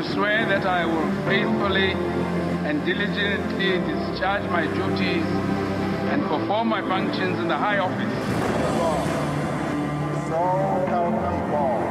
do swear that I will faithfully and diligently discharge my duties and perform my functions in the high office. So help me God.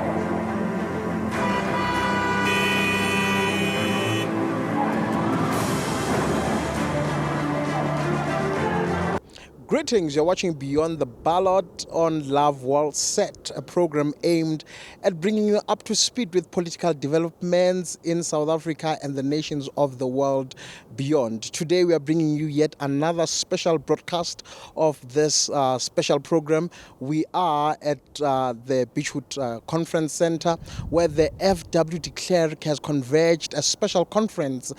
Greetings, you're watching Beyond the Ballot on Love World Set, a program aimed at bringing you up to speed with political developments in South Africa and the nations of the world beyond. Today we are bringing you yet another special broadcast of this special program. We are at the Beachwood Conference Center, where the FW de Klerk has converged a special conference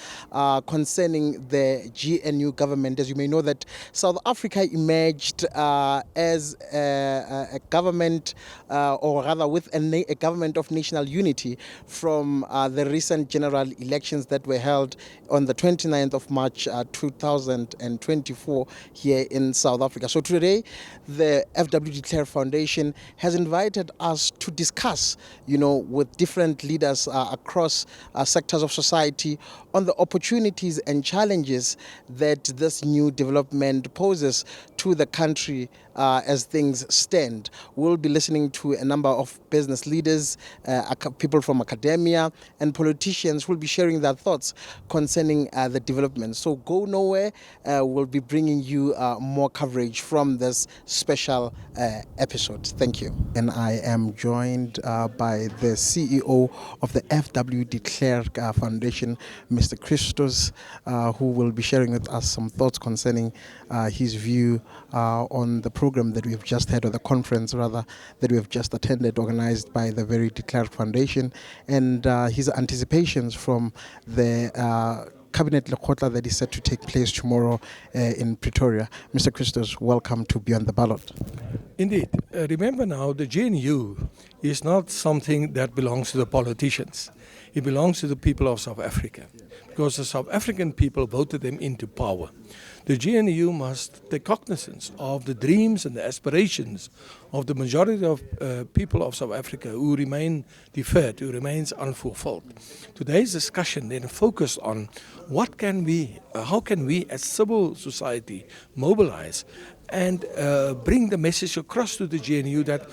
concerning the GNU government. As you may know, that South Africa emerged as a government, or rather with a government of national unity from the recent general elections that were held on the 29th of March 2024 here in South Africa. So today, the FW de Klerk Foundation has invited us to discuss, with different leaders across sectors of society on the opportunities and challenges that this new development poses to the country as things stand. We'll be listening to a number of business leaders, people from academia, and politicians who will be sharing their thoughts concerning the development. So go nowhere. We'll be bringing you more coverage from this special episode. Thank you. And I am joined by the CEO of the FW de Klerk Foundation, Mr. Christos, who will be sharing with us some thoughts concerning his view on the program that we have just had, or the conference rather, that we have just attended, organized by the very de Klerk Foundation, and his anticipations from the Cabinet Lekgotla that is set to take place tomorrow in Pretoria. Mr. Christos, welcome to Beyond the Ballot. Indeed. Remember now, the GNU is not something that belongs to the politicians. It belongs to the people of South Africa, because the South African people voted them into power. The GNU must take cognizance of the dreams and the aspirations of the majority of people of South Africa who remain deferred, who remains unfulfilled. Today's discussion then focused on how can we as civil society mobilize and bring the message across to the GNU that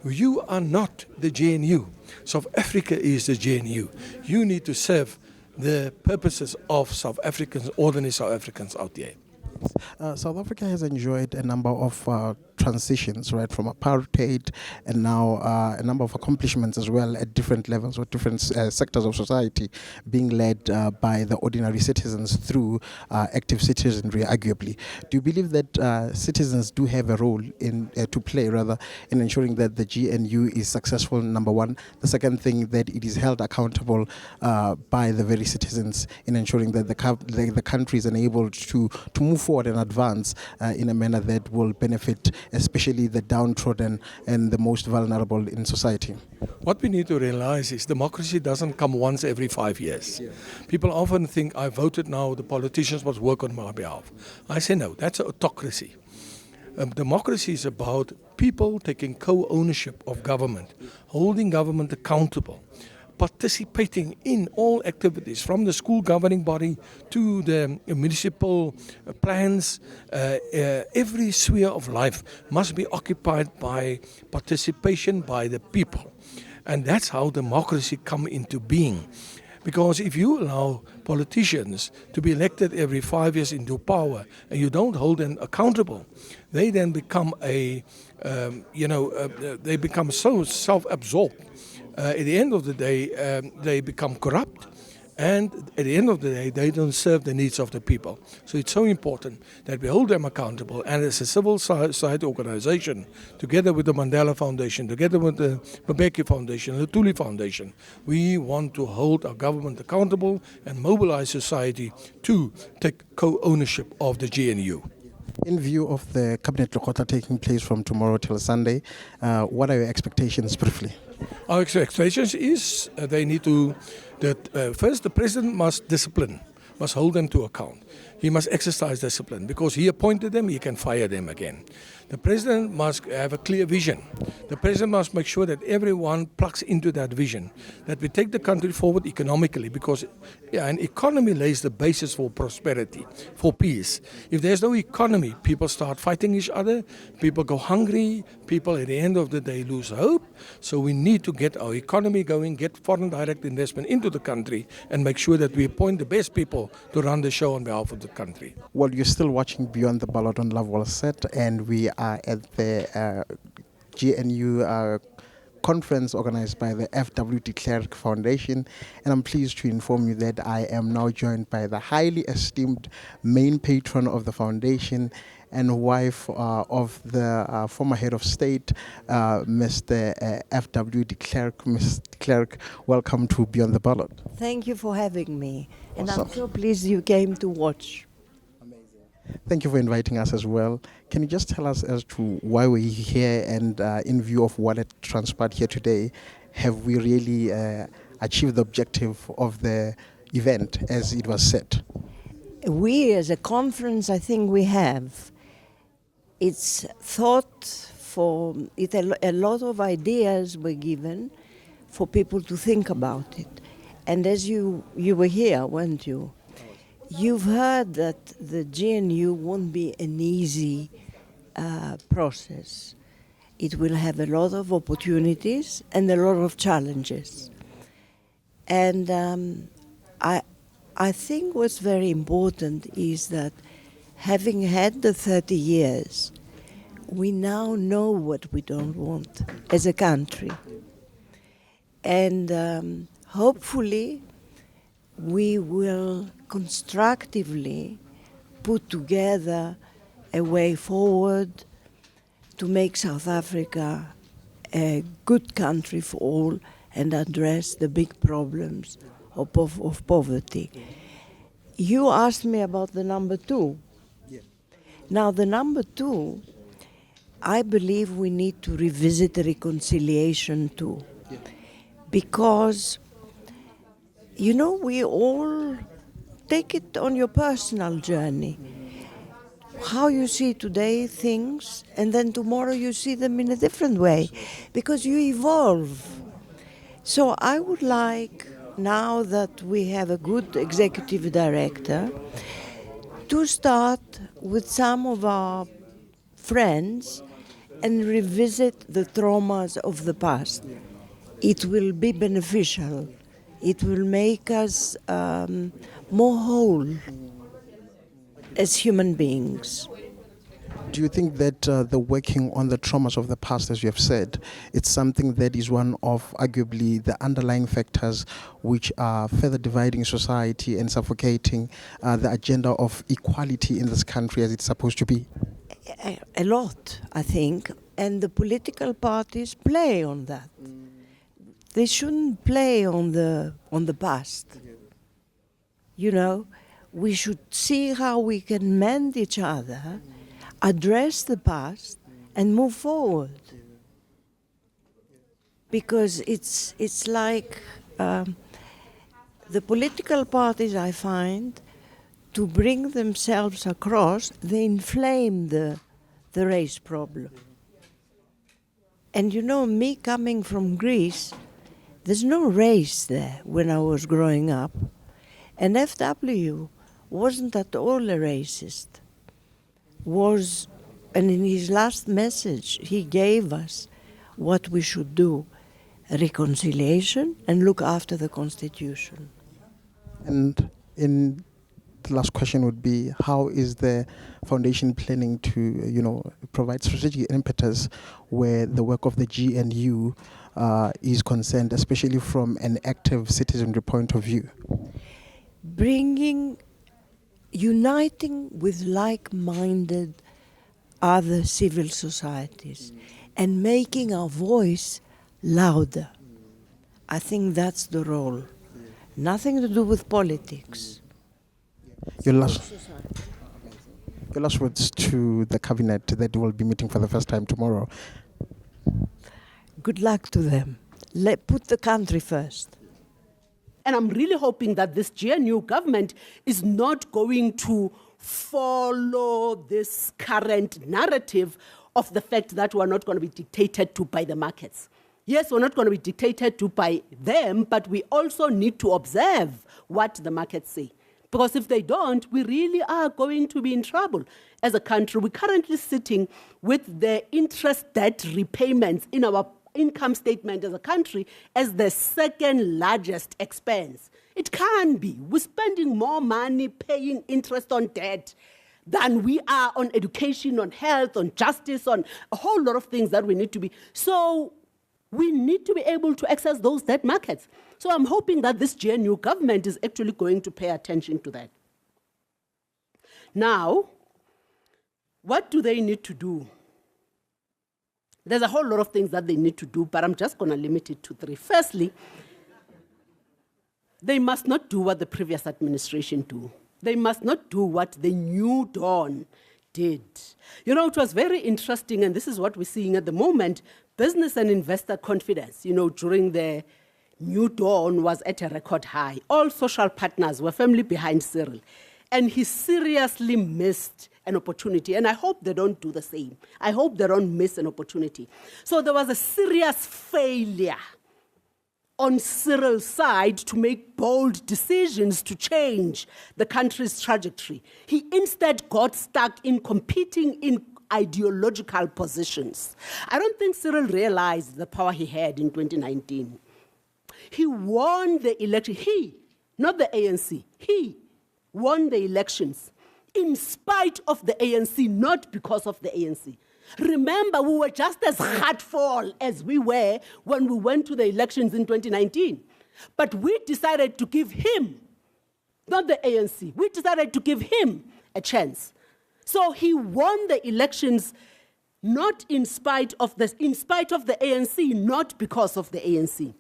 you are not the GNU. South Africa is the GNU. You need to serve the purposes of South Africans, ordinary South Africans out there. South Africa has enjoyed a number of transitions, right, from apartheid, and now a number of accomplishments as well at different levels or different sectors of society, being led by the ordinary citizens through active citizenry, arguably. Do you believe that citizens do have a role to play, rather, in ensuring that the GNU is successful, number one? The second thing, that it is held accountable by the very citizens in ensuring that the country is enabled to move forward and advance in a manner that will benefit especially the downtrodden and the most vulnerable in society. What we need to realize is democracy doesn't come once every 5 years. Yeah. People often think, I voted now, the politicians must work on my behalf. I say no, that's an autocracy. Democracy is about people taking co-ownership of government, holding government accountable, participating in all activities, from the school governing body to the municipal plans. Every sphere of life must be occupied by participation by the people. And that's how democracy come into being. Because if you allow politicians to be elected every 5 years into power and you don't hold them accountable, they then become they become so self-absorbed. At the end of the day, they become corrupt, and at the end of the day, they don't serve the needs of the people. So it's so important that we hold them accountable, and as a civil society organization, together with the Mandela Foundation, together with the Mbeki Foundation, the Tuli Foundation, we want to hold our government accountable and mobilize society to take co-ownership of the GNU. In view of the Cabinet Lekgotla taking place from tomorrow till Sunday, what are your expectations briefly? Our expectations is first the president must discipline, must hold them to account. he must exercise discipline because he appointed them, he can fire them again. The president must have a clear vision. The president must make sure that everyone plugs into that vision, that we take the country forward economically because an economy lays the basis for prosperity, for peace. If there's no economy, people start fighting each other, people go hungry, people at the end of the day lose hope. So we need to get our economy going, get foreign direct investment into the country and make sure that we appoint the best people to run the show on behalf of the country. Well, you're still watching Beyond the Ballot on Love Well Set, and we are at the GNU conference organized by the F.W. de Klerk Foundation, and I'm pleased to inform you that I am now joined by the highly esteemed main patron of the foundation and wife of the former head of state, Mr. F.W. de Klerk. Ms. de Klerk, welcome to Beyond the Ballot. Thank you for having me, and Awesome. I'm so pleased you came to watch. Thank you for inviting us as well. Can you just tell us as to why we're here and in view of what had transpired here today, have we really achieved the objective of the event as it was set? We as a conference, I think we have. It's thought for it. A lot of ideas were given for people to think about it. And as you were here, weren't you? You've heard that the GNU won't be an easy process. It will have a lot of opportunities and a lot of challenges. And I think what's very important is that having had the 30 years, we now know what we don't want as a country. And hopefully we will constructively put together a way forward to make South Africa a good country for all and address the big problems of poverty. You asked me about the number 2. Yeah. Now, the number 2, I believe we need to revisit the reconciliation too. Yeah. Because, you know, we all take it on your personal journey. How you see today things, and then tomorrow you see them in a different way, because you evolve. So I would like, now that we have a good executive director, to start with some of our friends and revisit the traumas of the past. It will be beneficial. It will make us more whole as human beings. Do you think that the working on the traumas of the past, as you have said, it's something that is one of arguably the underlying factors which are further dividing society and suffocating the agenda of equality in this country as it's supposed to be? A lot, I think, and the political parties play on that. They shouldn't play on the past. You know, we should see how we can mend each other, address the past, and move forward. Because it's like the political parties, I find, to bring themselves across, they inflame the race problem. And you know, me coming from Greece, there's no race there when I was growing up. And FW wasn't at all a racist. And in his last message, he gave us what we should do, reconciliation and look after the Constitution. And in the last question would be, how is the foundation planning to, provide strategic impetus where the work of the GNU is concerned, especially from an active citizenry point of view? Uniting with like-minded other civil societies and making our voice louder. I think that's the role. Nothing to do with politics. Your last words to the cabinet that will be meeting for the first time tomorrow. Good luck to them. Put the country first. And I'm really hoping that this GNU government is not going to follow this current narrative of the fact that we're not going to be dictated to by the markets. Yes, we're not going to be dictated to by them, but we also need to observe what the markets say. Because if they don't, we really are going to be in trouble as a country. We're currently sitting with the interest debt repayments in our income statement as a country as the second largest expense. It can't be. We're spending more money paying interest on debt than we are on education, on health, on justice, on a whole lot of things that we need to be. So we need to be able to access those debt markets. So I'm hoping that this GNU government is actually going to pay attention to that. Now, what do they need to do? There's a whole lot of things that they need to do, but I'm just going to limit it to 3. Firstly, they must not do what the previous administration do. They must not do what the New Dawn did. You know, it was very interesting, and this is what we're seeing at the moment. Business and investor confidence, during the New Dawn was at a record high. All social partners were firmly behind Cyril. And he seriously missed an opportunity. And I hope they don't do the same. I hope they don't miss an opportunity. So there was a serious failure on Cyril's side to make bold decisions to change the country's trajectory. He instead got stuck in competing in ideological positions. I don't think Cyril realized the power he had in 2019. He won the election. He, not the ANC, he won the elections in spite of the ANC, not because of the ANC. Remember, we were just as hurtful as we were when we went to the elections in 2019. But we decided to give him, not the ANC, we decided to give him a chance. So he won the elections not in spite of the ANC, not because of the ANC.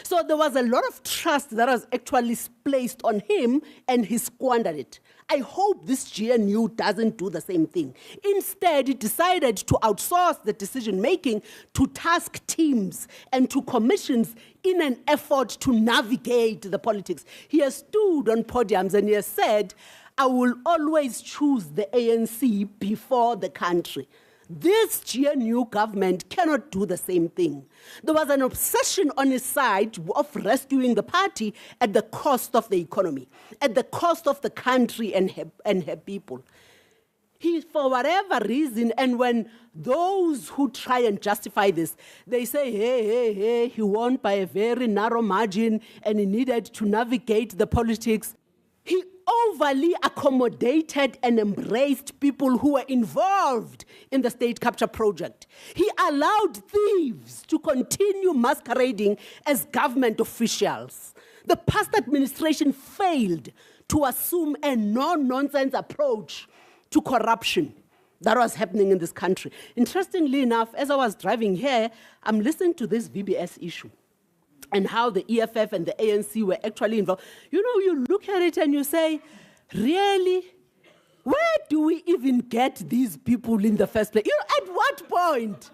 So there was a lot of trust that was actually placed on him, and he squandered it. I hope this GNU doesn't do the same thing. Instead, it decided to outsource the decision-making to task teams and to commissions in an effort to navigate the politics. He has stood on podiums and he has said, I will always choose the ANC before the country. This GNU government cannot do the same thing. There was an obsession on his side of rescuing the party at the cost of the economy, at the cost of the country and her people. He, for whatever reason, and when those who try and justify this, they say, hey, he won by a very narrow margin and he needed to navigate the politics. He overly accommodated and embraced people who were involved in the state capture project. He allowed thieves to continue masquerading as government officials. The past administration failed to assume a no-nonsense approach to corruption that was happening in this country. Interestingly enough, as I was driving here, I'm listening to this VBS issue and how the EFF and the ANC were actually involved. You look at it and you say, really? Where do we even get these people in the first place? At what point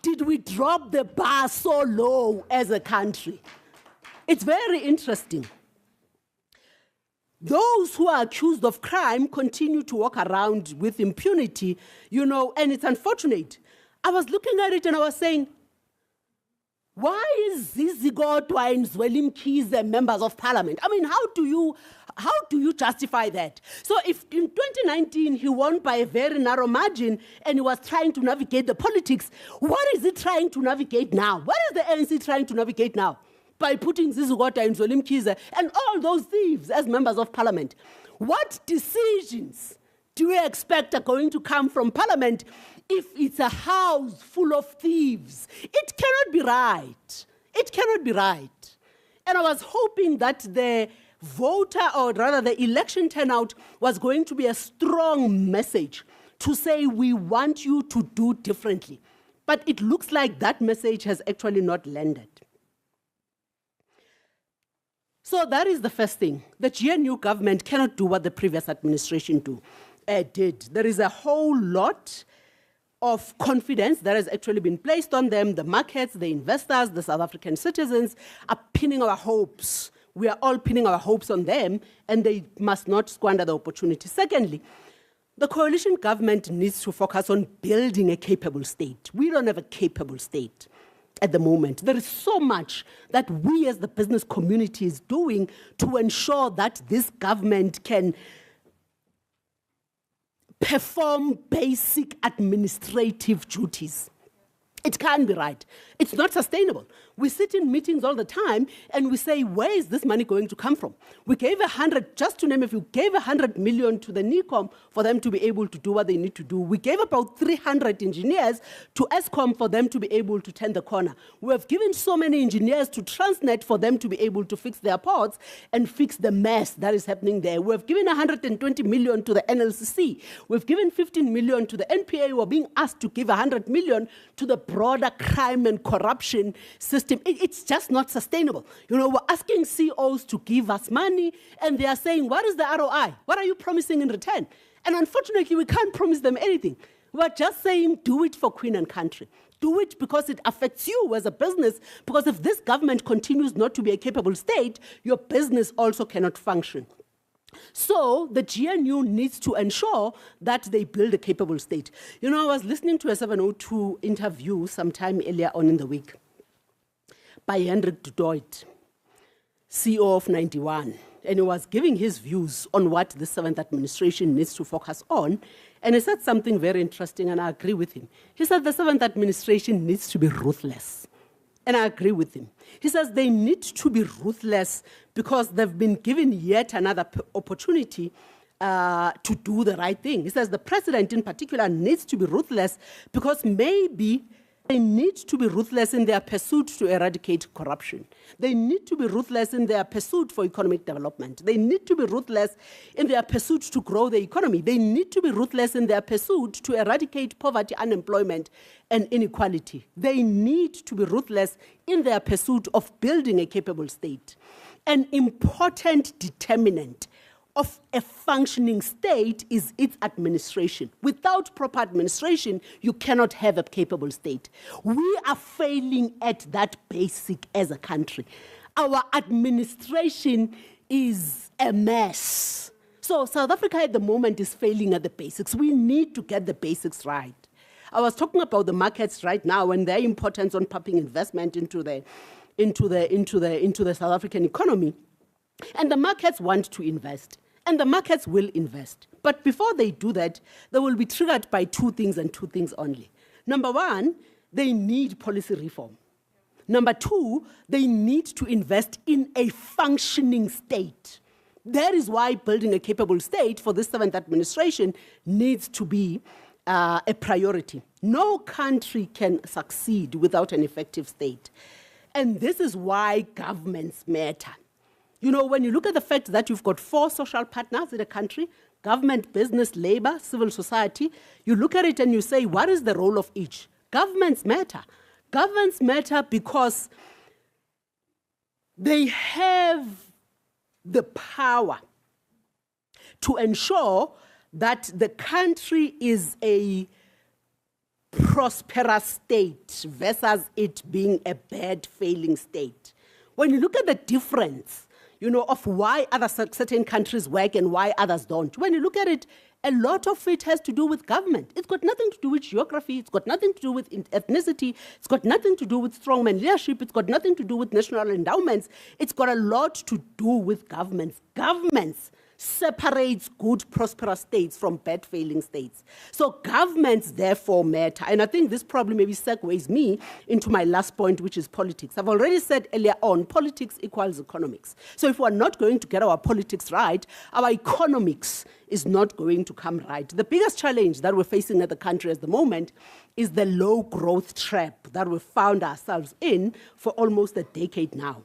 did we drop the bar so low as a country? It's very interesting. Those who are accused of crime continue to walk around with impunity, and it's unfortunate. I was looking at it and I was saying, why is Zizigo Twine Zwelim Keys the members of parliament? I mean, how do you justify that? So if in 2019 he won by a very narrow margin and he was trying to navigate the politics, what is he trying to navigate now? What is the ANC trying to navigate now? By putting Zizigo Twine Zwelim Keys and all those thieves as members of parliament. What decisions do we expect are going to come from parliament if it's a house full of thieves? It cannot be right. It cannot be right. And I was hoping that the voter, or rather the election turnout, was going to be a strong message to say we want you to do differently. But it looks like that message has actually not landed. So that is the first thing. The GNU government cannot do what the previous administration did. There is a whole lot of confidence that has actually been placed on them. The markets, the investors, the South African citizens are pinning our hopes we are all pinning our hopes on them, and they must not squander the opportunity. Secondly, the coalition government needs to focus on building a capable state. We don't have a capable state at the moment. There is so much that we as the business community is doing to ensure that this government can perform basic administrative duties. It can't be right. It's not sustainable. We sit in meetings all the time and we say, where is this money going to come from? We gave 100, just to name a few, gave 100 million to the NECOM for them to be able to do what they need to do. We gave about 300 engineers to ESCOM for them to be able to turn the corner. We have given so many engineers to Transnet for them to be able to fix their ports and fix the mess that is happening there. We have given 120 million to the NLCC. We've given 15 million to the NPA. We're being asked to give 100 million to the broader crime and corruption system. It's just not sustainable. You know, we're asking CEOs to give us money, and they are saying, what is the ROI? What are you promising in return? And unfortunately, we can't promise them anything. We're just saying, do it for Queen and country. Do it because it affects you as a business, because if this government continues not to be a capable state, your business also cannot function. So the GNU needs to ensure that they build a capable state. You know, I was listening to a 702 interview sometime earlier on in the week by Hendrik de Doit, CEO of 91, and he was giving his views on what the 7th administration needs to focus on, and he said something very interesting, and I agree with him. He said the 7th administration needs to be ruthless. And I agree with him. He says they need to be ruthless because they've been given yet another opportunity to do the right thing. He says the president in particular needs to be ruthless because maybe they need to be ruthless in their pursuit to eradicate corruption. They need to be ruthless in their pursuit for economic development. They need to be ruthless in their pursuit to grow the economy. They need to be ruthless in their pursuit to eradicate poverty, unemployment, and inequality. They need to be ruthless in their pursuit of building a capable state. An important determinant of a functioning state is its administration. Without proper administration, you cannot have a capable state. We are failing at that basic as a country. Our administration is a mess. So South Africa at the moment is failing at the basics. We need to get the basics right. I was talking about the markets right now and their importance on pumping investment into the South African economy. And the markets want to invest. And the markets will invest. But before they do that, they will be triggered by two things and two things only. Number one, they need policy reform. Number two, they need to invest in a functioning state. That is why building a capable state for this 7th administration needs to be a priority. No country can succeed without an effective state. And this is why governments matter. You know, when you look at the fact that you've got 4 social partners in a country, government, business, labor, civil society, you look at it and you say, what is the role of each? Governments matter. Governments matter because they have the power to ensure that the country is a prosperous state versus it being a bad, failing state. When you look at the difference, you know, of why certain countries work and why others don't. When you look at it, a lot of it has to do with government. It's got nothing to do with geography. It's got nothing to do with ethnicity. It's got nothing to do with strongman leadership. It's got nothing to do with national endowments. It's got a lot to do with governments. Governments separates good, prosperous states from bad, failing states. So governments, therefore, matter. And I think this probably maybe segues me into my last point, which is politics. I've already said earlier on, politics equals economics. So if we're not going to get our politics right, our economics is not going to come right. The biggest challenge that we're facing at the country at the moment is the low growth trap that we've found ourselves in for almost a decade now.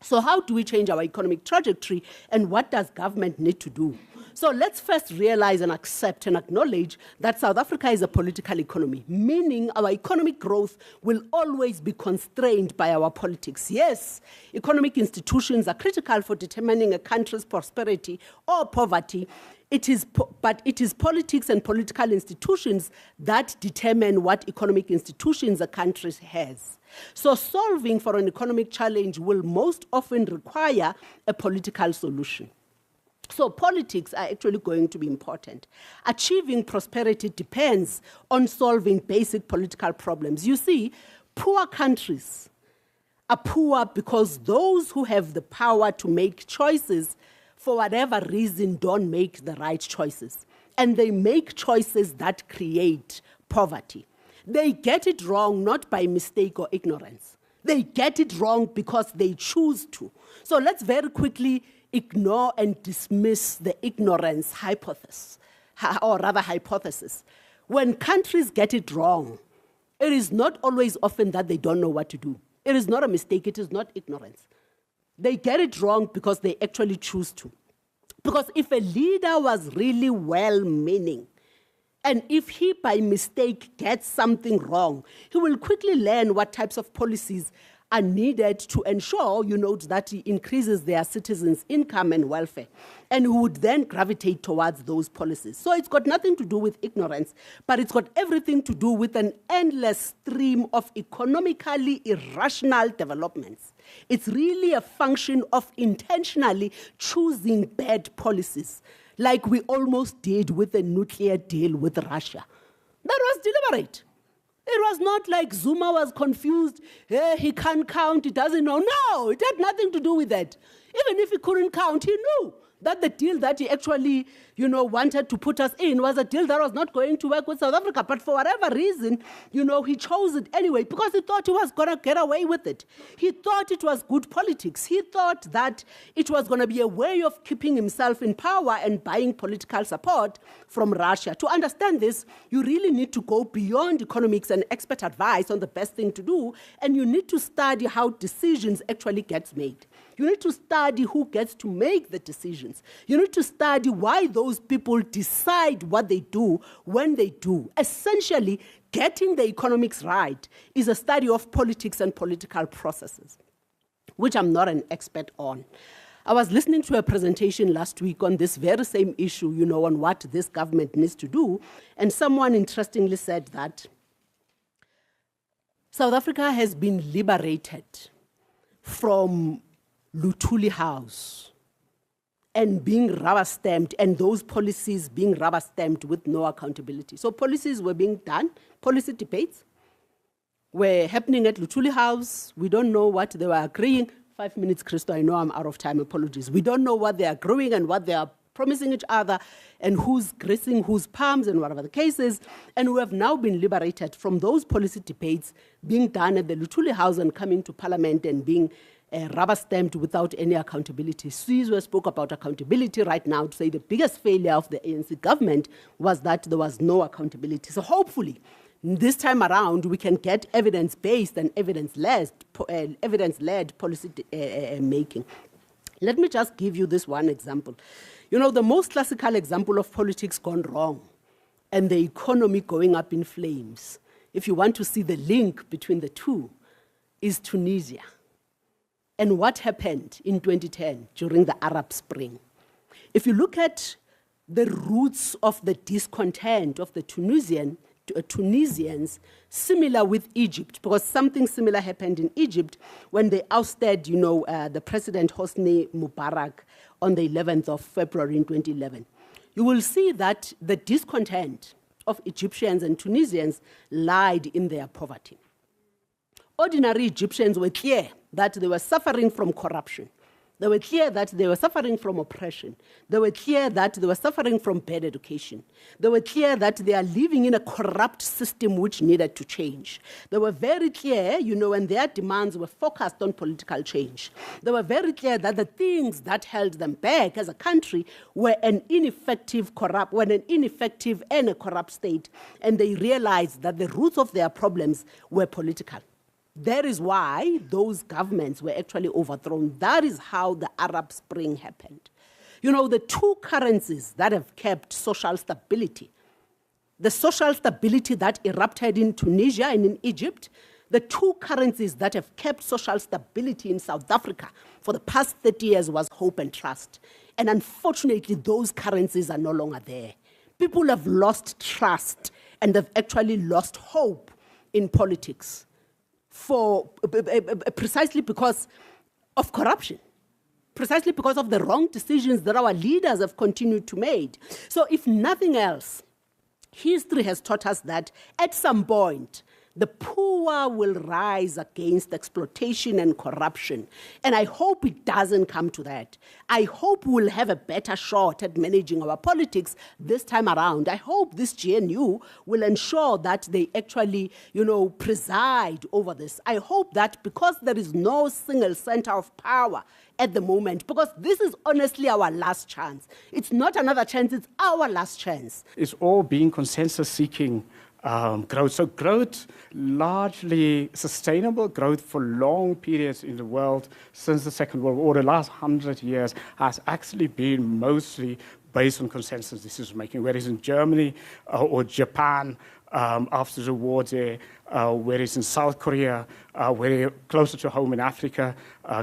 So how do we change our economic trajectory, and what does government need to do? So let's first realize and accept and acknowledge that South Africa is a political economy, meaning our economic growth will always be constrained by our politics. Yes, economic institutions are critical for determining a country's prosperity or poverty But it is politics and political institutions that determine what economic institutions a country has. So solving for an economic challenge will most often require a political solution. So politics are actually going to be important. Achieving prosperity depends on solving basic political problems. You see, poor countries are poor because those who have the power to make choices, for whatever reason, don't make the right choices. And they make choices that create poverty. They get it wrong not by mistake or ignorance. They get it wrong because they choose to. So let's very quickly ignore and dismiss the ignorance hypothesis, or rather hypothesis. When countries get it wrong, it is not always often that they don't know what to do. It is not a mistake, it is not ignorance. They get it wrong because they actually choose to. Because if a leader was really well-meaning, and if he by mistake gets something wrong, he will quickly learn what types of policies are needed to ensure, that he increases their citizens' income and welfare, and who would then gravitate towards those policies. So it's got nothing to do with ignorance, but it's got everything to do with an endless stream of economically irrational developments. It's really a function of intentionally choosing bad policies, like we almost did with the nuclear deal with Russia. That was deliberate. It was not like Zuma was confused, he can't count, he doesn't know. No, it had nothing to do with that. Even if he couldn't count, he knew that the deal that he actually, wanted to put us in was a deal that was not going to work with South Africa. But for whatever reason, he chose it anyway because he thought he was going to get away with it. He thought it was good politics. He thought that it was going to be a way of keeping himself in power and buying political support from Russia. To understand this, you really need to go beyond economics and expert advice on the best thing to do, and you need to study how decisions actually get made. You need to study who gets to make the decisions. You need to study why those people decide what they do when they do. Essentially, getting the economics right is a study of politics and political processes, which I'm not an expert on. I was listening to a presentation last week on this very same issue, on what this government needs to do, and someone interestingly said that South Africa has been liberated from Luthuli House and being rubber-stamped, and those policies being rubber-stamped with no accountability. So policies were being done, policy debates were happening at Luthuli House. We don't know what they were agreeing. 5 minutes, Christo, I know I'm out of time, apologies. We don't know what they are agreeing and what they are promising each other and who's gracing whose palms and whatever the case is. And we have now been liberated from those policy debates being done at the Luthuli House and coming to Parliament and being rubber-stamped without any accountability. Sizwe spoke about accountability right now to say the biggest failure of the ANC government was that there was no accountability. So hopefully, this time around, we can get evidence-based and evidence-led policy making. Let me just give you this one example. The most classical example of politics gone wrong and the economy going up in flames, if you want to see the link between the two, is Tunisia. And what happened in 2010 during the Arab Spring. If you look at the roots of the discontent of the Tunisians, similar with Egypt, because something similar happened in Egypt when they ousted, the President Hosni Mubarak on the 11th of February in 2011. You will see that the discontent of Egyptians and Tunisians lied in their poverty. Ordinary Egyptians were clear that they were suffering from corruption. They were clear that they were suffering from oppression. They were clear that they were suffering from bad education. They were clear that they are living in a corrupt system which needed to change. They were very clear, and their demands were focused on political change. They were very clear that the things that held them back as a country were an ineffective and a corrupt state. And they realized that the roots of their problems were political. That is why those governments were actually overthrown. That is how the Arab Spring happened. The two currencies that have kept social stability, the social stability that erupted in Tunisia and in Egypt, the two currencies that have kept social stability in South Africa for the past 30 years was hope and trust. And unfortunately, those currencies are no longer there. People have lost trust and they've actually lost hope in politics precisely because of corruption, precisely because of the wrong decisions that our leaders have continued to make. So if nothing else, history has taught us that at some point, the poor will rise against exploitation and corruption. And I hope it doesn't come to that. I hope we'll have a better shot at managing our politics this time around. I hope this GNU will ensure that they actually, preside over this. I hope that because there is no single center of power at the moment, because this is honestly our last chance. It's not another chance, it's our last chance. It's all being consensus-seeking growth. So growth, largely sustainable growth for long periods in the world since the Second World War, the last 100 years, has actually been mostly based on consensus decision-making, whereas in Germany or Japan, after the war there, whereas in South Korea, where closer to home in Africa,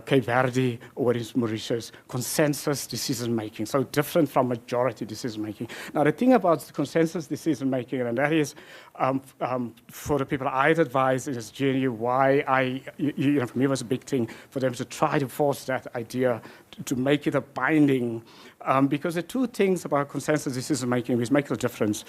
Cape Verde, or whereas Mauritius, consensus decision-making, so different from majority decision-making. Now, the thing about the consensus decision-making, and that is, for the people I'd advise in this journey, why for me it was a big thing for them to try to force that idea, to make it a binding, because the two things about consensus decision-making which make a difference.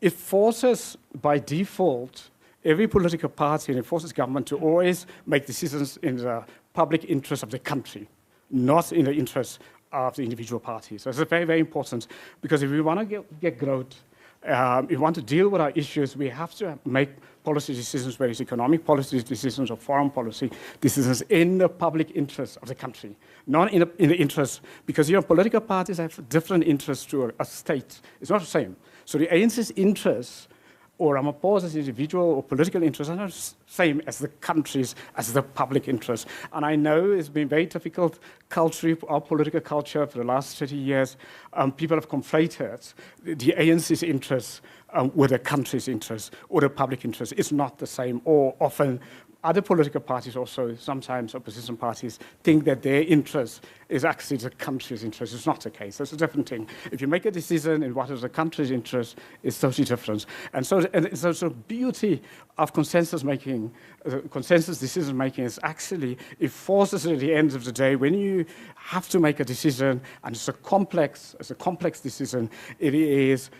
It forces, by default, every political party, and it forces government to always make decisions in the public interest of the country, not in the interest of the individual party. So it's very, very important, because if we want to get growth, if we want to deal with our issues, we have to make policy decisions, whether it's economic policy decisions or foreign policy decisions, in the public interest of the country, not in the interest, because political parties have different interests to a state. It's not the same. So the ANC's interests, or Ramaphosa's individual or political interests, are not the same as the country's, as the public interest. And I know it's been very difficult culturally, our political culture for the last 30 years. People have conflated the ANC's interests with the country's interests or the public interest. It's not the same, or often other political parties also, sometimes opposition parties, think that their interest is actually the country's interest. It's not the case. It's a different thing. If you make a decision in what is the country's interest, it's totally different. And so the beauty of consensus making, consensus decision making, is actually, it forces at the end of the day, when you have to make a decision, and it's a complex decision, it is,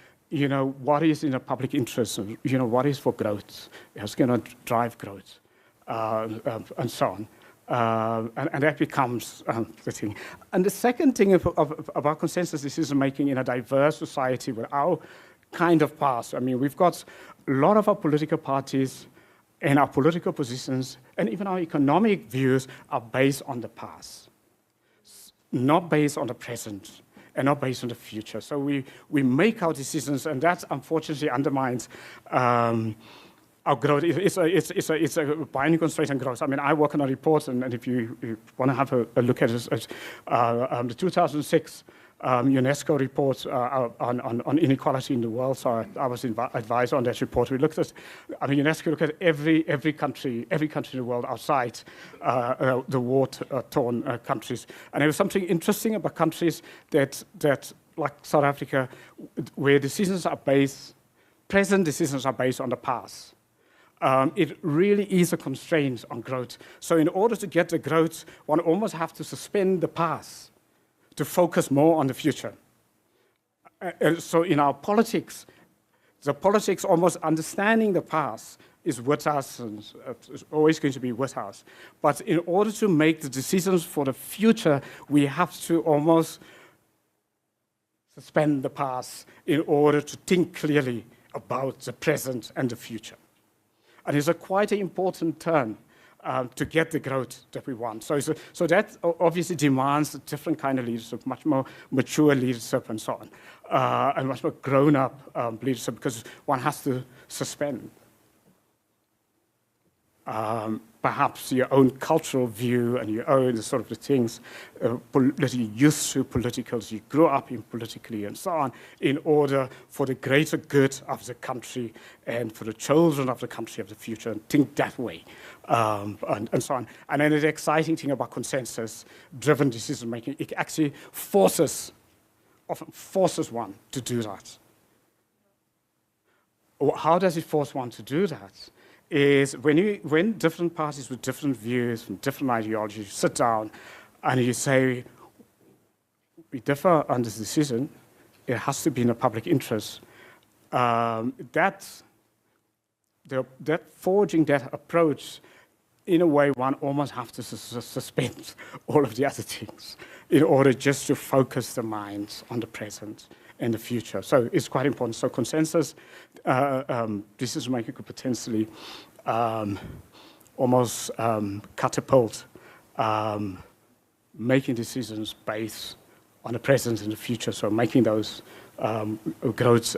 what is in the public interest, what is for growth, it's going to drive growth. And so on. And that becomes the thing. And the second thing about consensus decision-making in a diverse society with our kind of past, we've got a lot of our political parties and our political positions and even our economic views are based on the past, not based on the present and not based on the future. So we make our decisions, and that unfortunately undermines our growth. It's a binding constraint on growth. I work on a report, and if you want to have a look at it, the 2006 UNESCO report on inequality in the world. So I was advised on that report. We looked at, UNESCO looked at every country in the world outside the war-torn countries, and there was something interesting about countries that like South Africa, where present decisions are based on the past. It really is a constraint on growth. So in order to get the growth, one almost has to suspend the past to focus more on the future. And so in our politics, almost understanding the past is with us, and it's always going to be with us. But in order to make the decisions for the future, we have to almost suspend the past in order to think clearly about the present and the future. And it's quite an important turn to get the growth that we want. So that obviously demands a different kind of leadership, much more mature leadership and so on, and much more grown-up leadership, because one has to suspend. But perhaps your own cultural view and your own sort of the things that you're used to politically, you grew up in politically and so on, in order for the greater good of the country and for the children of the country of the future, and think that way, and so on. And then the exciting thing about consensus-driven decision-making, it actually often forces one to do that. How does it force one to do that? Is when different parties with different views and different ideologies sit down and you say, we differ on this decision, it has to be in the public interest. That forging that approach, in a way, one almost has to suspend all of the other things in order just to focus the minds on the present and the future. So it's quite important. So consensus decision-making could potentially almost catapult making decisions based on the present and the future, so making those growth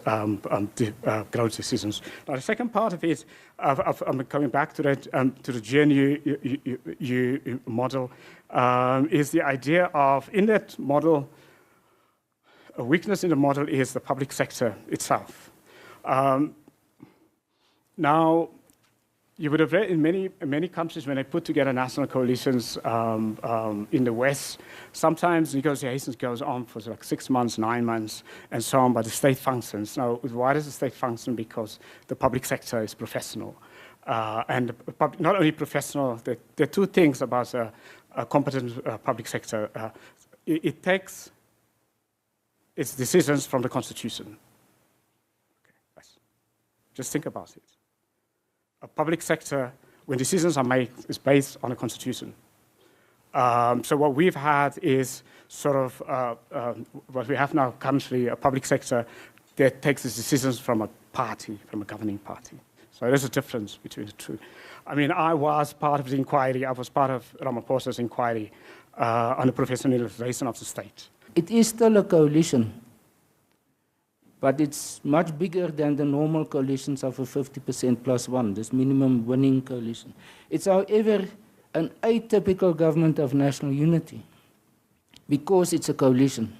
decisions. Now, the second part of it, I'm coming back to that, to the GNU model, is the idea of, in that model, a weakness in the model is the public sector itself. Now, you would have read in many countries when they put together national coalitions in the West, sometimes negotiations goes on for like 6 months, 9 months, and so on, but the state functions. Now, why does the state function? Because the public sector is professional. And not only professional, there are two things about a competent public sector. It takes its decisions from the Constitution. Okay, yes. Just think about it. A public sector, when decisions are made, is based on the Constitution. So what we've had is sort of what we have now currently, a public sector that takes its decisions from a party, from a governing party. So there's a difference between the two. I mean, I was part of the inquiry. I was part of Ramaphosa's inquiry on the professionalization of the state. It is still a coalition, but it's much bigger than the normal coalitions of a 50% plus one, this minimum winning coalition. It's, however, an atypical government of national unity because it's a coalition.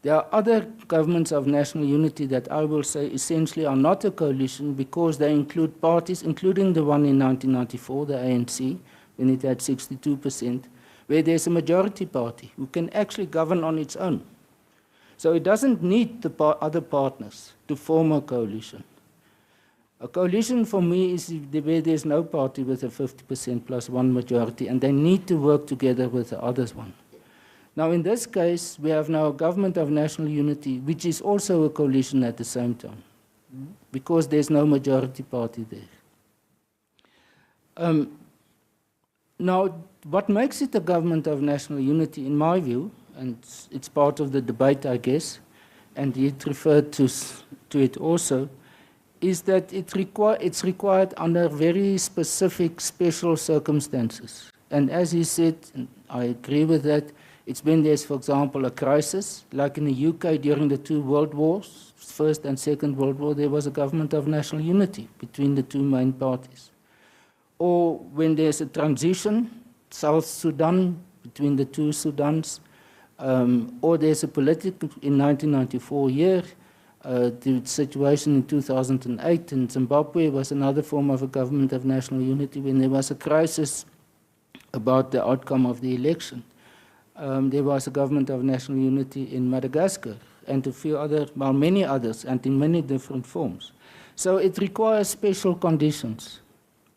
There are other governments of national unity that I will say essentially are not a coalition because they include parties, including the one in 1994, the ANC, when it had 62%, where there's a majority party who can actually govern on its own. So it doesn't need the other partners to form a coalition. A coalition for me is where there's no party with a 50% plus one majority, and they need to work together with the others one. Now, in this case, we have now a government of national unity, which is also a coalition at the same time, because there's no majority party there. Now, what makes it a government of national unity, in my view, and it's part of the debate, I guess, and it referred to it also, is that it's required under very specific, special circumstances. And as he said, and I agree with that, it's when there's, for example, a crisis, like in the UK during the 2 world wars, First and Second World War, there was a government of national unity between the two main parties. Or when there's a transition, South Sudan, between the two Sudans, or there's a political, in 1994 year, the situation in 2008 in Zimbabwe was another form of a government of national unity when there was a crisis about the outcome of the election. There was a government of national unity in Madagascar and a few other, well, many others, and in many different forms. So it requires special conditions.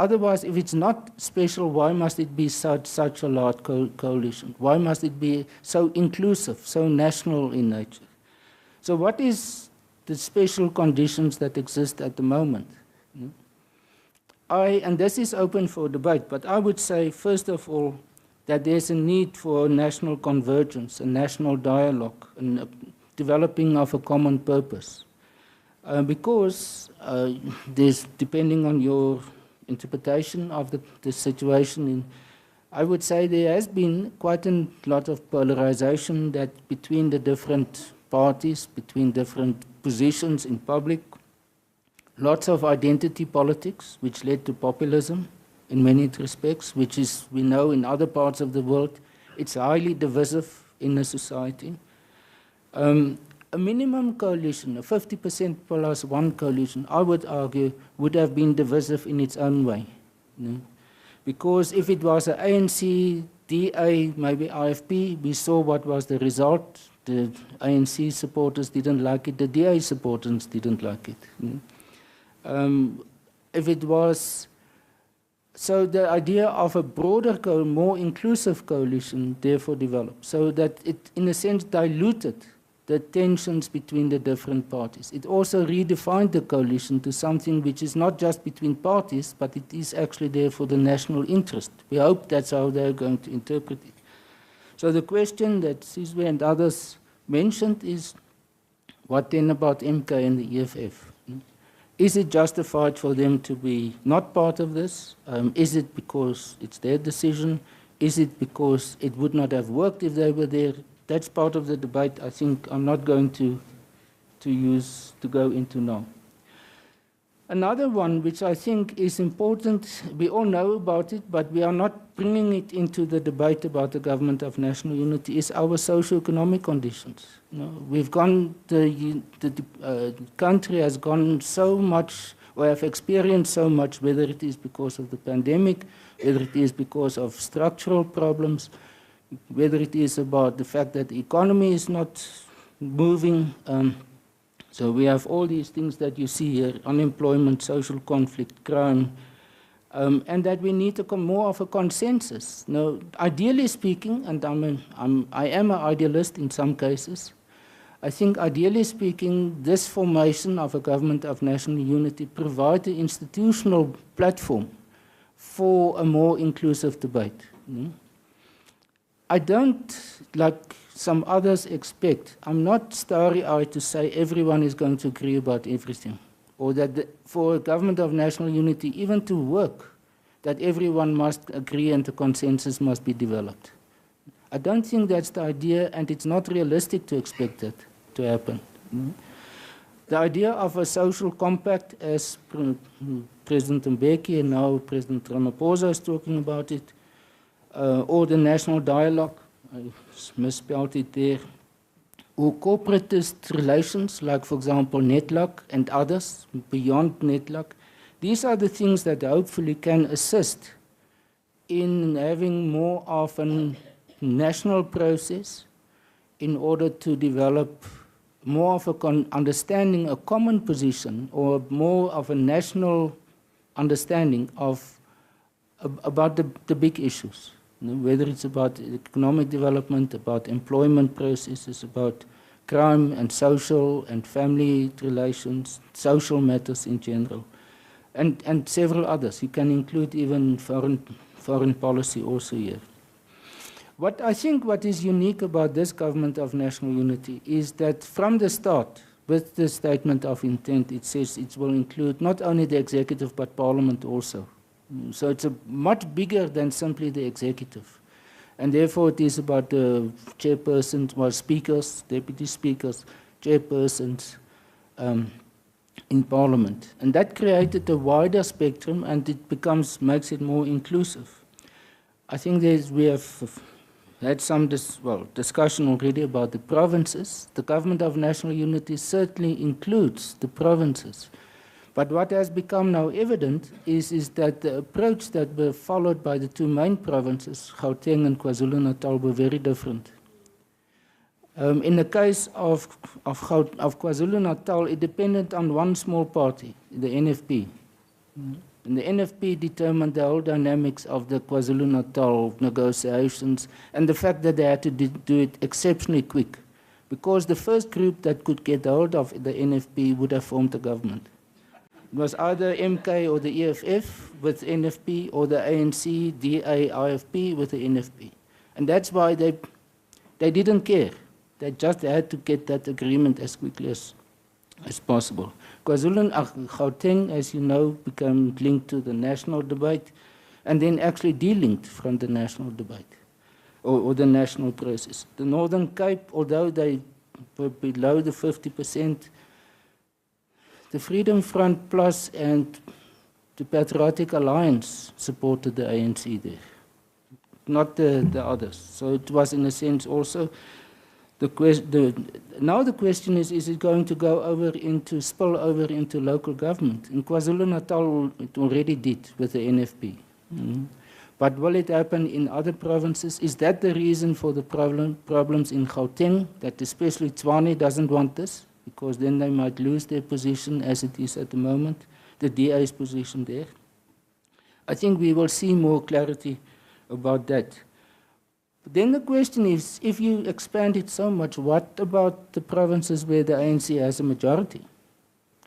Otherwise, if it's not special, why must it be such a large coalition? Why must it be so inclusive, so national in nature? So what is the special conditions that exist at the moment? And this is open for debate, but I would say, first of all, that there's a need for national convergence, a national dialogue, and a developing of a common purpose. Because there's, depending on your interpretation of the situation, I would say there has been quite a lot of polarization that between the different parties, between different positions in public, lots of identity politics, which led to populism in many respects, which is, we know in other parts of the world, it's highly divisive in a society. A minimum coalition, a 50% plus one coalition, I would argue, would have been divisive in its own way. You know? Because if it was an ANC, DA, maybe IFP, we saw what was the result. The ANC supporters didn't like it, the DA supporters didn't like it. You know? If it was, so the idea of a broader, more inclusive coalition therefore developed, so that it, in a sense, diluted the tensions between the different parties. It also redefined the coalition to something which is not just between parties, but it is actually there for the national interest. We hope that's how they're going to interpret it. So the question that Sizwe and others mentioned is, what then about MK and the EFF? Is it justified for them to be not part of this? Is it because it's their decision? Is it because it would not have worked if they were there? That's part of the debate I think I'm not going to go into now. Another one which I think is important, we all know about it, but we are not bringing it into the debate about the government of national unity, is our socio-economic conditions. You know, we've gone, the country has gone so much, or have experienced so much, whether it is because of the pandemic, whether it is because of structural problems, whether it is about the fact that the economy is not moving. So we have all these things that you see here, unemployment, social conflict, crime, and that we need more of a consensus. Now, ideally speaking, and I am an idealist in some cases, I think ideally speaking, this formation of a government of national unity provides an institutional platform for a more inclusive debate. You know? I don't, like some others expect, I'm not starry-eyed to say everyone is going to agree about everything, or that for a government of national unity even to work, that everyone must agree and a consensus must be developed. I don't think that's the idea, and it's not realistic to expect that to happen. The idea of a social compact, as President Mbeki and now President Ramaphosa is talking about it, or the national dialogue, I misspelled it there, or corporatist relations, like for example NETLAC and others beyond NETLAC. These are the things that hopefully can assist in having more of a national process in order to develop more of a understanding, a common position, or more of a national understanding of about the big issues. You know, whether it's about economic development, about employment processes, about crime and social and family relations, social matters in general, and several others. You can include even foreign policy also here. What I think what is unique about this government of national unity is that from the start, with the statement of intent, it says it will include not only the executive but parliament also. So it's much bigger than simply the executive. And therefore it is about the chairpersons, well, speakers, deputy speakers, chairpersons in parliament. And that created a wider spectrum, and it makes it more inclusive. I think we have had some discussion already about the provinces. The government of national unity certainly includes the provinces. But what has become now evident is that the approach that were followed by the two main provinces, Gauteng and KwaZulu-Natal, were very different. In the case of KwaZulu-Natal, it depended on one small party, the NFP. And the NFP determined the whole dynamics of the KwaZulu-Natal negotiations and the fact that they had to do it exceptionally quick, because the first group that could get hold of the NFP would have formed a government. It was either MK or the EFF with NFP, or the ANC, DA, IFP with the NFP. And that's why they didn't care. They just had to get that agreement as quickly as possible. Gauteng, as you know, became linked to the national debate, and then actually de-linked from the national debate, or the national process. The Northern Cape, although they were below the 50%, the Freedom Front Plus and the Patriotic Alliance supported the ANC there, not the others. So it was, in a sense, also now the question is it going to spill over into local government? In KwaZulu-Natal, it already did with the NFP. But will it happen in other provinces? Is that the reason for the problems in Gauteng, that especially Tshwane doesn't want this? Because then they might lose their position as it is at the moment, the DA's position there. I think we will see more clarity about that. But then the question is, if you expand it so much, what about the provinces where the ANC has a majority?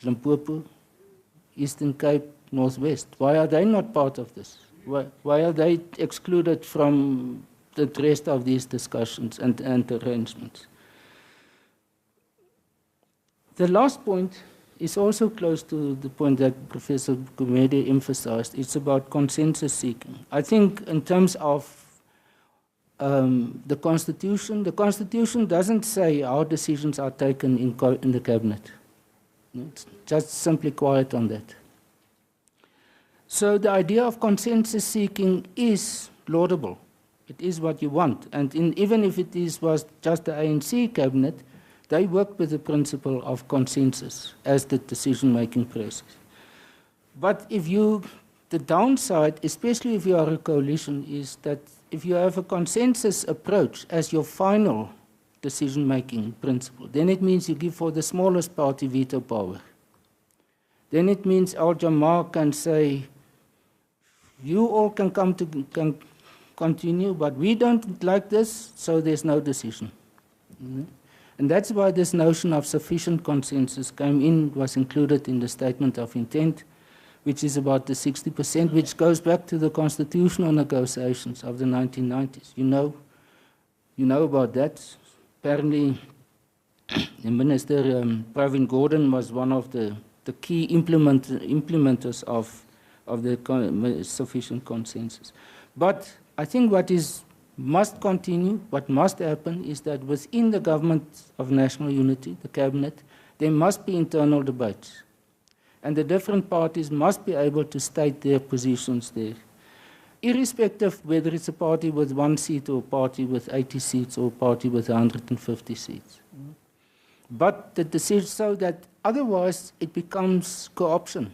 Limpopo, Eastern Cape, Northwest. Why are they not part of this? Why are they excluded from the rest of these discussions and arrangements? The last point is also close to the point that Professor Gumede emphasized. It's about consensus seeking. I think in terms of the Constitution doesn't say how decisions are taken in the cabinet. It's just simply quiet on that. So the idea of consensus seeking is laudable. It is what you want. And even if it was just the ANC cabinet, they worked with the principle of consensus as the decision-making process. But the downside, especially if you are a coalition, is that if you have a consensus approach as your final decision-making principle, then it means you give for the smallest party veto power. Then it means Al-Jamaa can say, you all can continue, but we don't like this, so there's no decision. And that's why this notion of sufficient consensus was included in the statement of intent, which is about the 60%, which goes back to the constitutional negotiations of the 1990s. You know about that. Apparently, the Minister Pravin Gordhan was one of the key implementers of the sufficient consensus. But I think what must continue, what must happen, is that within the government of national unity, the cabinet, there must be internal debates. And the different parties must be able to state their positions there, irrespective whether it's a party with 1 seat or a party with 80 seats or a party with 150 seats. But the decision, so that otherwise it becomes co-option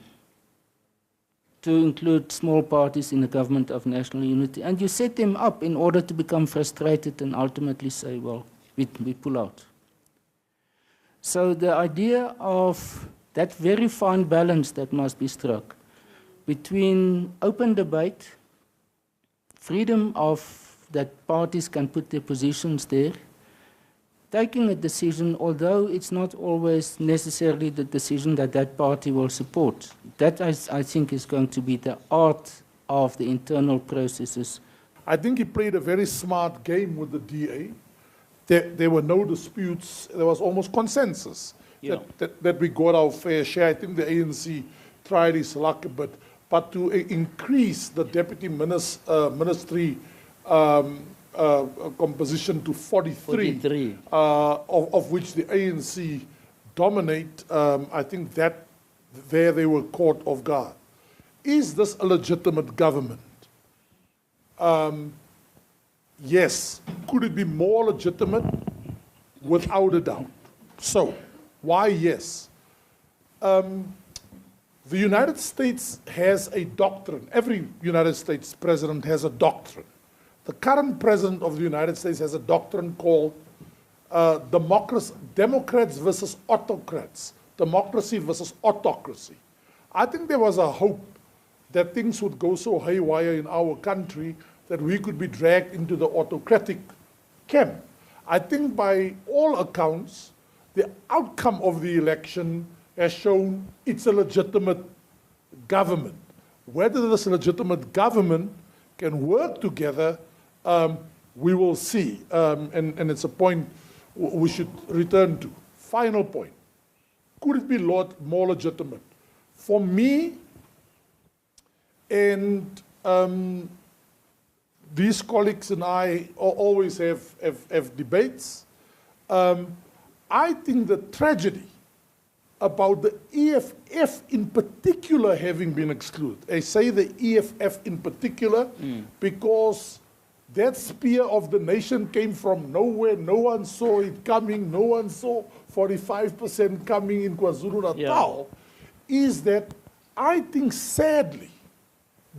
to include small parties in the government of national unity. And you set them up in order to become frustrated and ultimately say, well, we pull out. So the idea of that very fine balance that must be struck between open debate, freedom of that parties can put their positions there, taking a decision, although it's not always necessarily the decision that party will support. That, I think, is going to be the art of the internal processes. I think he played a very smart game with the DA. There were no disputes. There was almost consensus that we got our fair share. I think the ANC tried its luck a bit, but to increase the deputy ministry composition to 43. Of which the ANC dominate, I think that there they were caught off guard. Is this a legitimate government? Yes. Could it be more legitimate? Without a doubt. So, why yes? The United States has a doctrine. Every United States president has a doctrine. The current president of the United States has a doctrine called Democrats versus autocrats, democracy versus autocracy. I think there was a hope that things would go so haywire in our country that we could be dragged into the autocratic camp. I think by all accounts, the outcome of the election has shown it's a legitimate government. Whether this legitimate government can work together, we will see, and it's a point we should return to. Final point. Could it be more legitimate? For me, and these colleagues and I always have debates, I think the tragedy about the EFF in particular having been excluded. I say the EFF in particular because that spear of the nation came from nowhere. No one saw it coming. No one saw 45% coming in KwaZulu-Natal. Is that I think sadly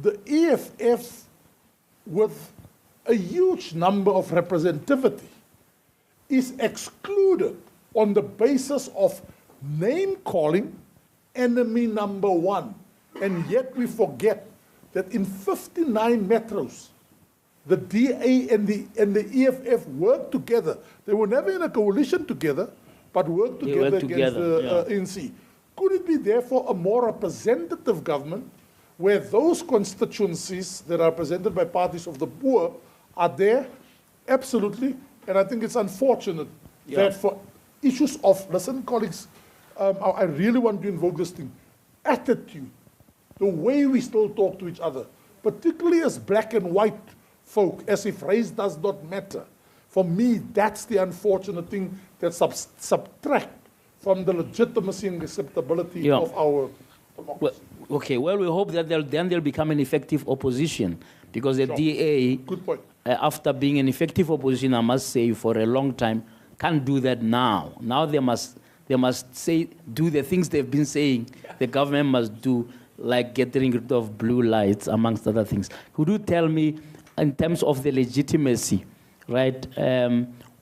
the EFF with a huge number of representativity is excluded on the basis of name calling, enemy number one. And yet we forget that in 59 metros, the DA and the EFF worked together. They were never in a coalition together, but worked together against the ANC. Could it be therefore a more representative government where those constituencies that are represented by parties of the poor are there? Absolutely. And I think it's unfortunate that for issues of, listen colleagues, I really want to invoke this thing, attitude, the way we still talk to each other, particularly as black and white folk, as if race does not matter. For me, that's the unfortunate thing that subtract from the legitimacy and acceptability of our democracy. Well, we hope that they'll become an effective opposition, because the DA, good point. After being an effective opposition, I must say, for a long time, can't do that now. Now they must do the things they've been saying the government must do, like getting rid of blue lights, amongst other things. Could you tell me, in terms of the legitimacy, right,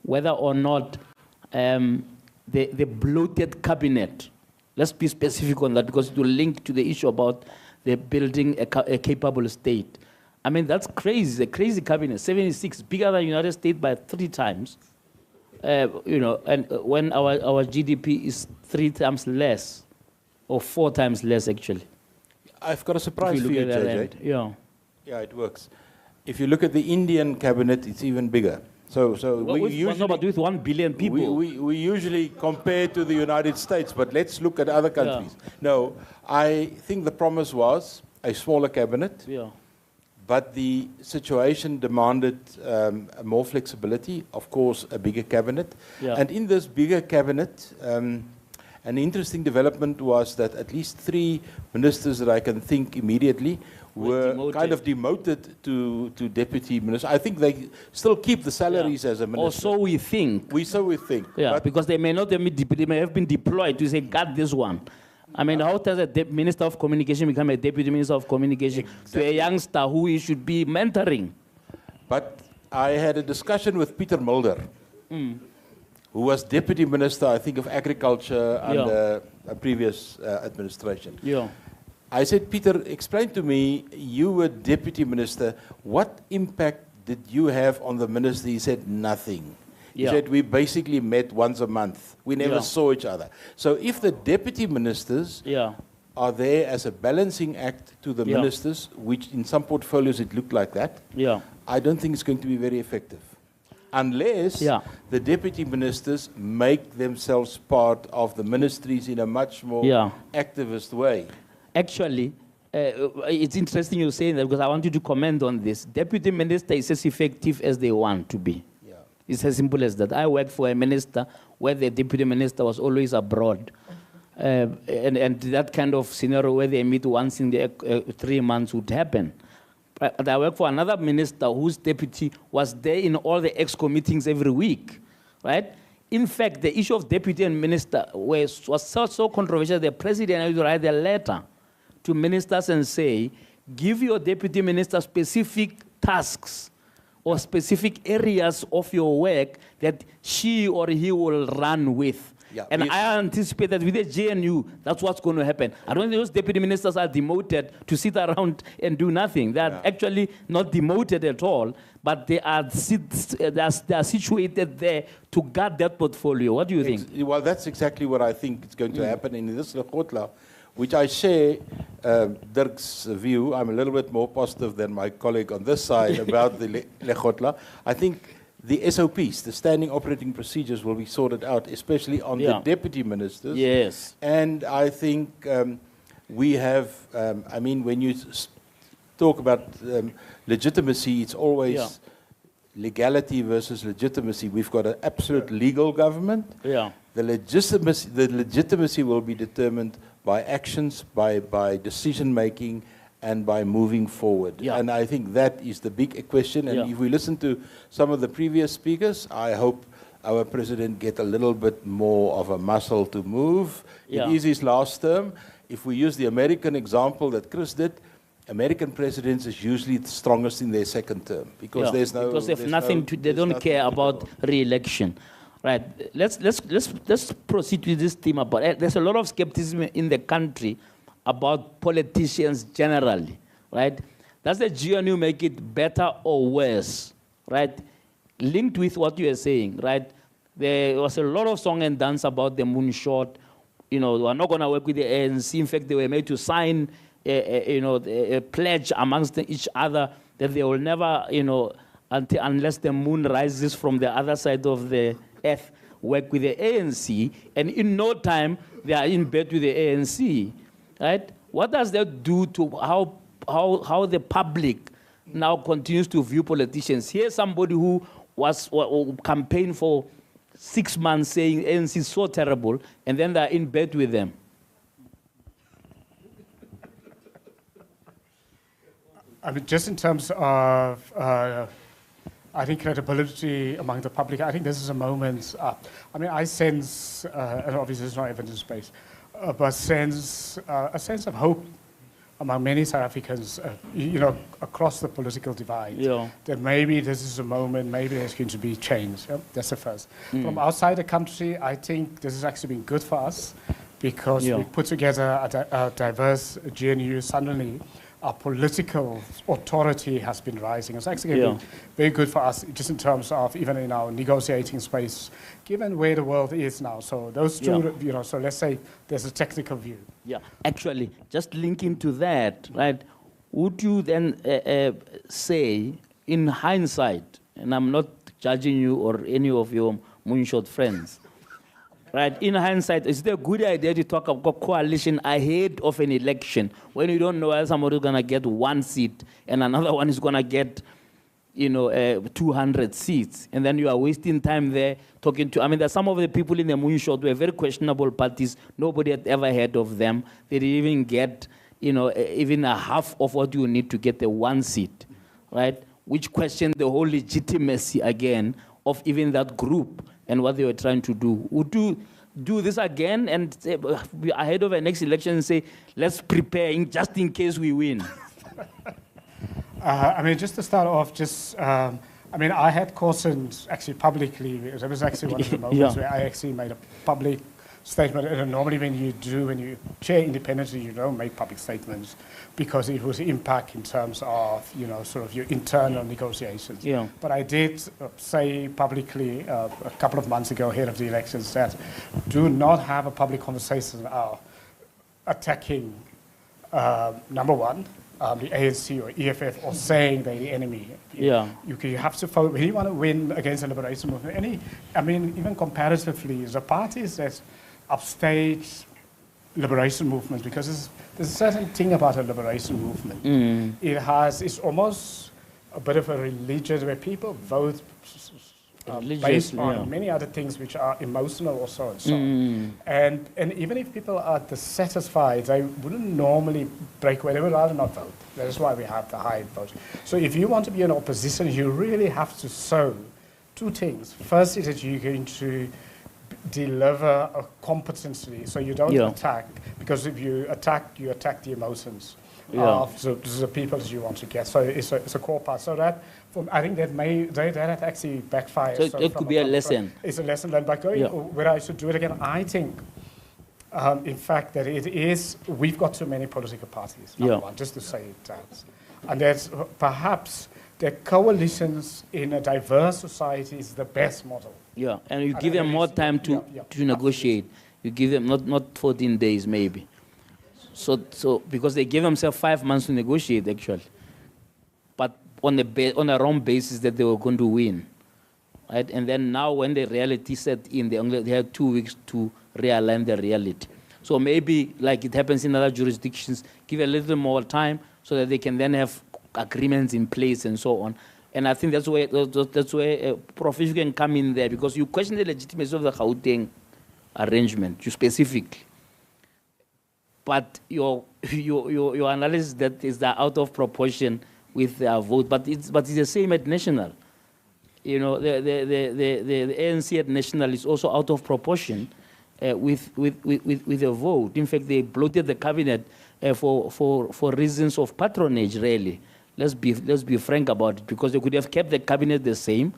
whether or not the bloated cabinet, let's be specific on that, because it will link to the issue about the building a capable state. I mean, that's crazy, a crazy cabinet, 76, bigger than the United States by 3 times. You know, and when our GDP is 3 times less, or 4 times less, actually. I've got a surprise for you, JJ. Yeah, it works. If you look at the Indian cabinet, it's even bigger. So we usually with 1 billion people. We usually compare to the United States, but let's look at other countries. No, I think the promise was a smaller cabinet. But the situation demanded more flexibility, of course, a bigger cabinet. And in this bigger cabinet, an interesting development was that at least 3 ministers that I can think immediately were kind of demoted to deputy ministers. I think they still keep the salaries as a minister. Or so we think. So we think. Yeah, because they may have been deployed to say, "Got this one." I mean, how does a Minister of Communication become a Deputy Minister of Communication to a youngster who he should be mentoring? But I had a discussion with Peter Mulder, who was Deputy Minister, I think, of Agriculture under a previous administration. I said, Peter, explain to me, you were Deputy Minister, what impact did you have on the minister? He said, nothing. He said, we basically met once a month. We never saw each other. So if the deputy ministers are there as a balancing act to the ministers, which in some portfolios it looked like that, I don't think it's going to be very effective. Unless the deputy ministers make themselves part of the ministries in a much more activist way. Actually, it's interesting you're saying that, because I want you to comment on this. Deputy minister is as effective as they want to be. It's as simple as that. I worked for a minister where the deputy minister was always abroad. And that kind of scenario where they meet once in the 3 months would happen. But I worked for another minister whose deputy was there in all the EXCO meetings every week, right? In fact, the issue of deputy and minister was so controversial, the president had to write a letter to ministers and say, give your deputy minister specific tasks or specific areas of your work that she or he will run with. And I anticipate that with the JNU, that's what's going to happen. I don't think those deputy ministers are demoted to sit around and do nothing. They are actually not demoted at all, but they are situated there to guard that portfolio. What do you think? Well, that's exactly what I think is going to happen in this Lekgotla, which I share Dirk's view. I'm a little bit more positive than my colleague on this side about the Lekgotla. I think the SOPs, the standing operating procedures, will be sorted out, especially on the deputy ministers. Yes. And I think we have, I mean, when you talk about legitimacy, it's always legality versus legitimacy. We've got an absolute legal government. the legitimacy will be determined by actions, by decision making, and by moving forward. Yeah. And I think that is the big question. And if we listen to some of the previous speakers, I hope our president get a little bit more of a muscle to move. Yeah. It is his last term. If we use the American example that Chris did, American presidents is usually the strongest in their second term because there's no. Because they don't care about re-election, right? Let's proceed with this theme about. There's a lot of skepticism in the country about politicians generally, right? Does the GNU make it better or worse, right? Linked with what you are saying, right? There was a lot of song and dance about the moonshot. You know, they are not going to work with the ANC. In fact, they were made to sign a pledge amongst each other that they will never, unless the moon rises from the other side of the earth, work with the ANC. And in no time, they are in bed with the ANC, right? What does that do to how the public now continues to view politicians? Here's somebody who was campaigned for 6 months saying ANC is so terrible, and then they're in bed with them. I mean, just in terms of, I think, credibility among the public, I think this is a moment. I mean, I sense, and obviously it's not evidence-based, but sense a sense of hope among many South Africans, across the political divide, that maybe this is a moment, maybe there's going to be change. That's the first. From outside the country, I think this has actually been good for us because we put together a diverse GNU. Suddenly, our political authority has been rising. It's actually been very good for us, just in terms of even in our negotiating space, given where the world is now. So those two, so let's say there's a technical view. Yeah. Actually, just linking to that, right? Would you then say, in hindsight, and I'm not judging you or any of your moonshot friends, right? In hindsight, is it a good idea to talk about coalition ahead of an election when you don't know whether somebody's going to get 1 seat and another one is going to get, 200 seats, and then you are wasting time there talking to. I mean, there's some of the people in the moonshot were very questionable parties. Nobody had ever heard of them. They didn't even get, even a half of what you need to get the 1 seat, right? Which questioned the whole legitimacy again of even that group and what they were trying to do. Would you do this again and say, ahead of the next election and say, let's prepare just in case we win? I mean, just to start off, I had cautioned actually publicly. It was actually one of the moments where I actually made a public statement. And normally when you chair independently, you don't make public statements because it would impact in terms of, sort of your internal negotiations. Yeah. But I did say publicly a couple of months ago ahead of the elections that do not have a public conversation attacking, number one, the ANC or EFF, or saying they're the enemy. You have to follow. When you want to win against the liberation movement, even comparatively, the parties that upstage liberation movement, because there's a certain thing about a liberation movement. It's almost a bit of a religion where people vote based on many other things which are emotional also and so on. And even if people are dissatisfied, they wouldn't normally break away. They would rather not vote. That is why we have the high vote. So if you want to be in opposition, you really have to show two things. First is that you're going to deliver competently, so you don't attack, because if you attack the emotions of the people that you want to get. So it's a core part. So that, I think that actually backfires. So it could be a lesson. It's a lesson learned by going, whether I should do it again. I think, in fact, that we've got too many political parties, number one, just to say that. And that's perhaps that coalitions in a diverse society is the best model. Yeah, and you give them more time to negotiate. You give them not 14 days maybe. So because they gave themselves 5 months to negotiate actually, but on a wrong basis that they were going to win, right? And then now when the reality set in, they had 2 weeks to realign the reality. So maybe like it happens in other jurisdictions, give a little more time so that they can then have agreements in place and so on. And I think that's where Prof can come in there, because you question the legitimacy of the Gauteng arrangement, you specifically. But your analysis that is out of proportion with their vote, but it's the same at national. You know, the ANC at national is also out of proportion with the vote. In fact, they bloated the cabinet for reasons of patronage, really. Let's be frank about it, because they could have kept the cabinet the same,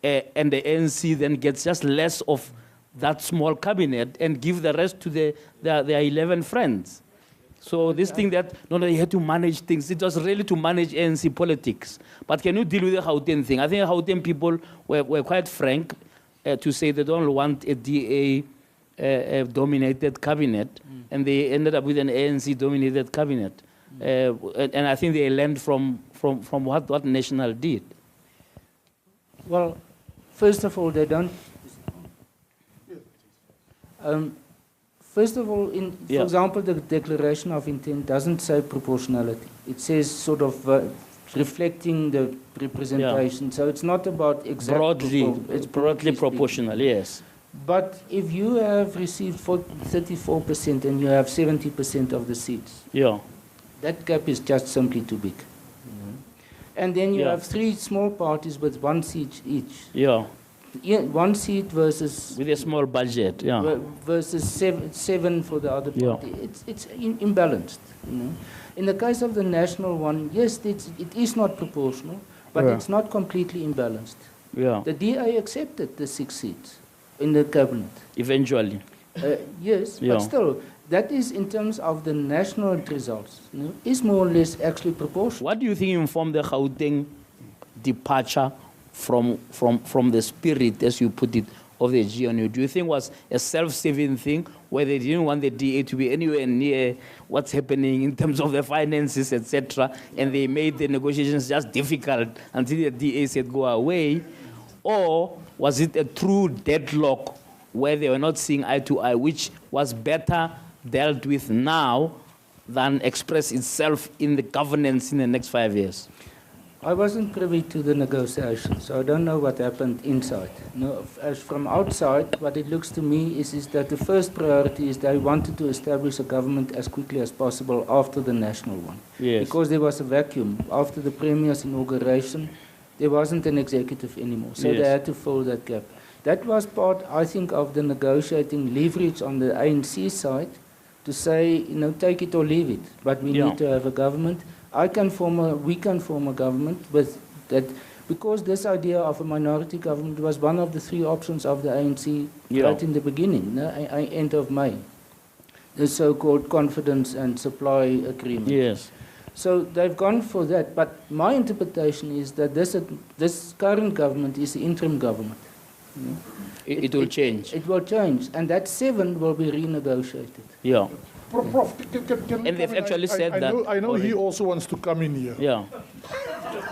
and the ANC then gets just less of that small cabinet and give the rest to their 11 friends. So this thing that, no, you had to manage things, it was really to manage ANC politics. But can you deal with the Gauteng thing? I think Gauteng people were quite frank to say they don't want a DA-dominated cabinet, and they ended up with an ANC-dominated cabinet. And I think they learned from what National did. Well, first of all, they don't. First of all, for example, the Declaration of Intent doesn't say proportionality. It says sort of reflecting the representation. Yeah. So it's not about exact. It's broadly proportional, yes. But if you have received 34% and you have 70% of the seats, that gap is just simply too big. And then you have three small parties with one seat each. One seat versus... With a small budget, versus seven for the other party. It's imbalanced. You know? In the case of the national one, yes, it is not proportional, but it's not completely imbalanced. The DA accepted the 6 seats in the cabinet. Eventually. Yes, but still, that is in terms of the national results. You know, is more or less actually proportional. What do you think informed the Gauteng departure from the spirit, as you put it, of the GNU? Do you think it was a self-saving thing, where they didn't want the DA to be anywhere near what's happening in terms of the finances, etc., and they made the negotiations just difficult until the DA said go away? Or was it a true deadlock where they were not seeing eye to eye, which was better dealt with now than express itself in the governance in the next 5 years? I wasn't privy to the negotiations, so I don't know what happened inside. No, as from outside, what it looks to me is that the first priority is they wanted to establish a government as quickly as possible after the national one. Yes. Because there was a vacuum. After the Premier's inauguration, there wasn't an executive anymore, so they had to fill that gap. That was part, I think, of the negotiating leverage on the ANC side to say, you know, take it or leave it, but we need to have a government. We can form a government with that, because this idea of a minority government was one of the 3 options of the ANC right in the beginning, end of May. The so-called confidence and supply agreement. Yes. So they've gone for that, but my interpretation is that this current government is the interim government. You know? It will change. It will change, and that 7 will be renegotiated. Yeah. Prof, and they've actually said that. I know he also wants to come in here. Yeah.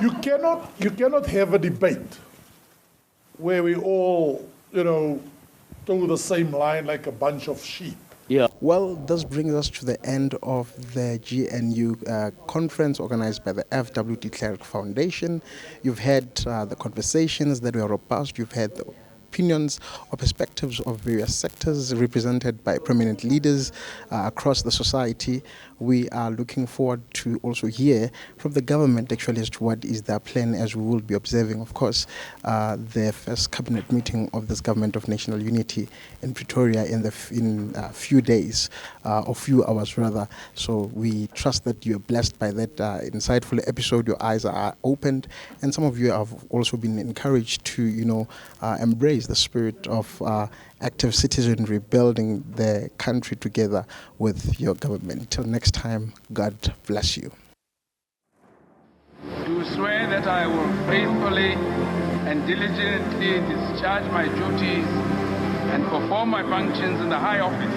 You cannot have a debate where we all, you know, toe the same line like a bunch of sheep. Yeah. Well, this brings us to the end of the GNU conference organized by the FW de Klerk Foundation. You've had the conversations that were robust. You've had the opinions or perspectives of various sectors represented by prominent leaders across the society. We are looking forward to also hear from the government actually as to what is their plan, as we will be observing, of course, the first cabinet meeting of this government of national unity in Pretoria in a few days, or few hours rather. So we trust that you are blessed by that insightful episode. Your eyes are opened, and some of you have also been encouraged to, you know, embrace the spirit of active citizenry, building the country together with your government. Until next time, God bless you. Do swear that I will faithfully and diligently discharge my duties and perform my functions in the high office